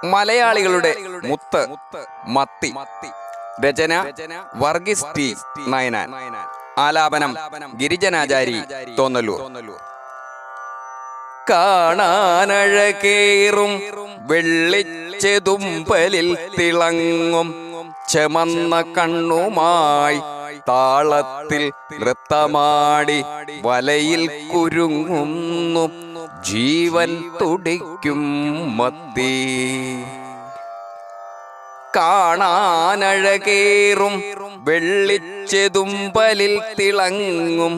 മലയാളികളുടെ മുത്ത് മത്തി. രചന വർഗീസ് ടി നയനാൻ. ആലാപനം ഗിരിജനാചാരി തോന്നല്ലൂർ. കാണാനഴകേറും വെള്ളിച്ചെതുമ്പലിൽ തിളങ്ങും ചെമന്ന കണ്ണുമായി താളത്തിൽ നൃത്തമാടി വലയിൽ കുരുങ്ങുന്നു ജീവൻ തുടിക്കും മത്തി. കാണാനഴകേറും വെള്ളിച്ചെതുമ്പലിൽ തിളങ്ങും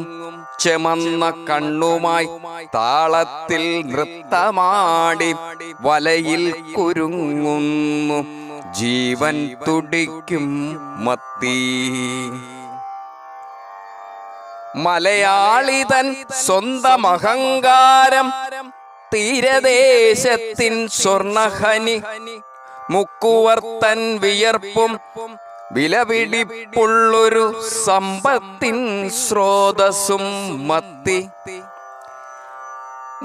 ചെമന്ന കണ്ണുമായി താളത്തിൽ നൃത്തമാടി വലയിൽ കുരുങ്ങുന്നു ജീവൻ തുടിക്കും മത്തി. മലയാളിതൻ സ്വന്തം അഹങ്കാരം തീരദേശത്തിൻ സ്വർണഖനി മുക്കുവർത്തൻ വിയർപ്പും വിലപിടിപ്പുള്ളൊരു സമ്പത്തിൻ സ്രോതസ്സും മത്തി.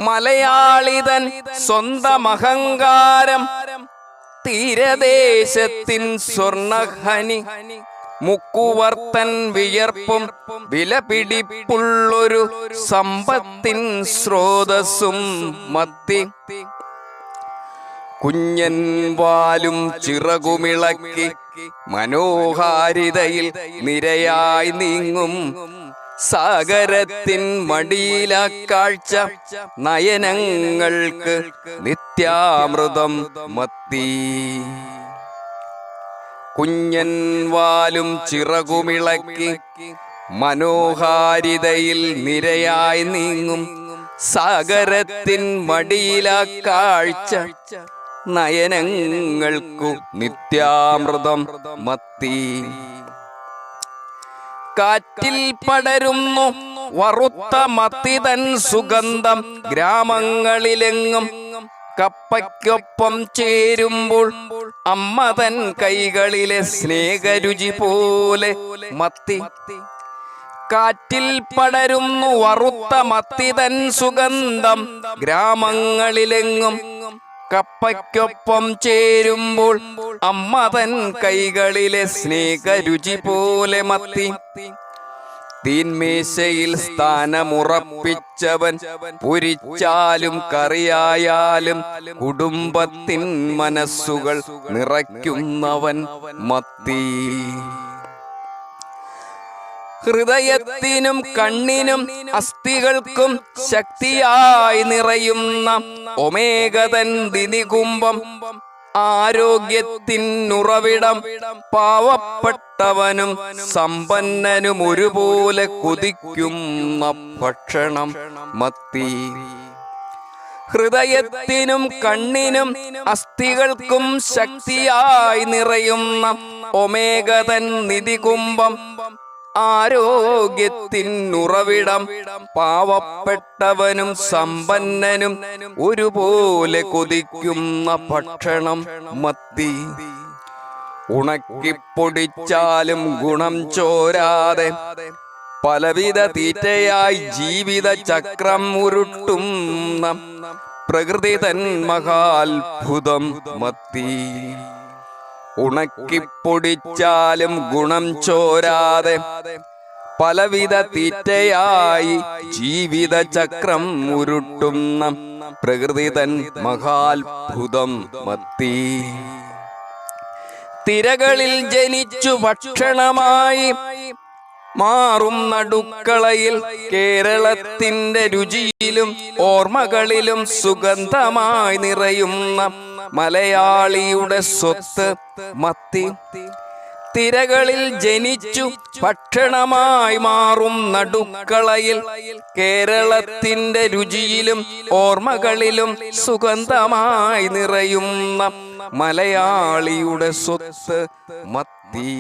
മലയാളിതൻ സ്വന്തം അഹങ്കാരം തീരദേശത്തിൻ സ്വർണഖനി മുക്കുവർത്തൻ വിയർപ്പും വിലപിടിപ്പുള്ളൊരു സമ്പത്തിൻ സ്രോതസ്സും മത്തി. കുഞ്ഞൻ വാലും ചിറകുമിളക്കി മനോഹാരിതയിൽ നിരയായി നീങ്ങും സാഗരത്തിൻ മടിയില കാഴ്ച നയനങ്ങൾക്ക് നിത്യാമൃതം മത്തി. കുഞ്ഞൻ വാലും ചിറകുമിളക്കി മനോഹാരിതയിൽ നിരയായി നീങ്ങും സാഗരത്തിൻ മടിയില കാഴ്ച നയനങ്ങൾക്കു നിത്യാമൃതം മത്തി. കാറ്റിൽ പടരുന്നു വറുത്ത മത്തിതൻ സുഗന്ധം ഗ്രാമങ്ങളിലെങ്ങും കപ്പയ്ക്കൊപ്പം ചേരുമ്പോൾ അമ്മതൻ കൈകളിലെ സ്നേഹരുചി പോലെ മത്തി. കാറ്റിൽ പടരുന്നു വറുത്ത മത്തിതൻ സുഗന്ധം ഗ്രാമങ്ങളിലെങ്ങും കപ്പയ്ക്കൊപ്പം ചേരുമ്പോൾ അമ്മതൻ കൈകളിലെ സ്നേഹരുചി പോലെ മത്തി. തീന്മേശയിൽ സ്ഥാനമുറപ്പിച്ചവൻ പൊരിച്ചാലും കറിയായാലും കുടുംബത്തിൻ മനസ്സുകൾ നിറയ്ക്കുന്നവൻ മത്തി. ഹൃദയത്തിനും കണ്ണിനും അസ്ഥികൾക്കും ശക്തിയായി നിറയുന്ന ഒമേഗതൻ ദിനികുംഭം ആരോഗ്യത്തിനുറവിടം പാവപ്പെട്ടവനും സമ്പന്നനും ഒരുപോലെ കൊതിക്കുന്ന ഭക്ഷണം മത്തി. ഹൃദയത്തിനും കണ്ണിനും അസ്ഥികൾക്കും ശക്തിയായി നിറയുന്ന ഒമേഗതൻ നിധികുംഭം ആരോഗ്യത്തിനുറവിടം പാവപ്പെട്ടവനും സമ്പന്നനും ഒരുപോലെ കൊതിക്കുന്ന ഭക്ഷണം മത്തി. ഉണക്കിപ്പൊടിച്ചാലും ഗുണം ചോരാതെ പലവിധ തീറ്റയായി ജീവിത ചക്രം ഉരുട്ടുന്ന പ്രകൃതി തൻ മഹാത്ഭുതം മത്തി. ഉണക്കിപ്പൊടിച്ചാലും ഗുണം ചോരാതെ പലവിധ തീറ്റയായി ജീവിത ചക്രം ഉരുട്ടുന്ന പ്രകൃതി തൻ മഹാത്ഭുതം മത്തി. തിരകളിൽ ജനിച്ചു ഭക്ഷണമായി മാറും നടുക്കളയിൽ കേരളത്തിന്റെ രുചിയിലും ഓർമ്മകളിലും സുഗന്ധമായി നിറയുന്ന മലയാളിയുടെ സ്വത്ത് മത്തി. തിരകളിൽ ജനിച്ചു ഭക്ഷണമായി മാറും നടുക്കളയിൽ കേരളത്തിന്റെ രുചിയിലും ഓർമ്മകളിലും സുഗന്ധമായി നിറയുന്ന മലയാളിയുടെ സ്വത്ത് മത്തി.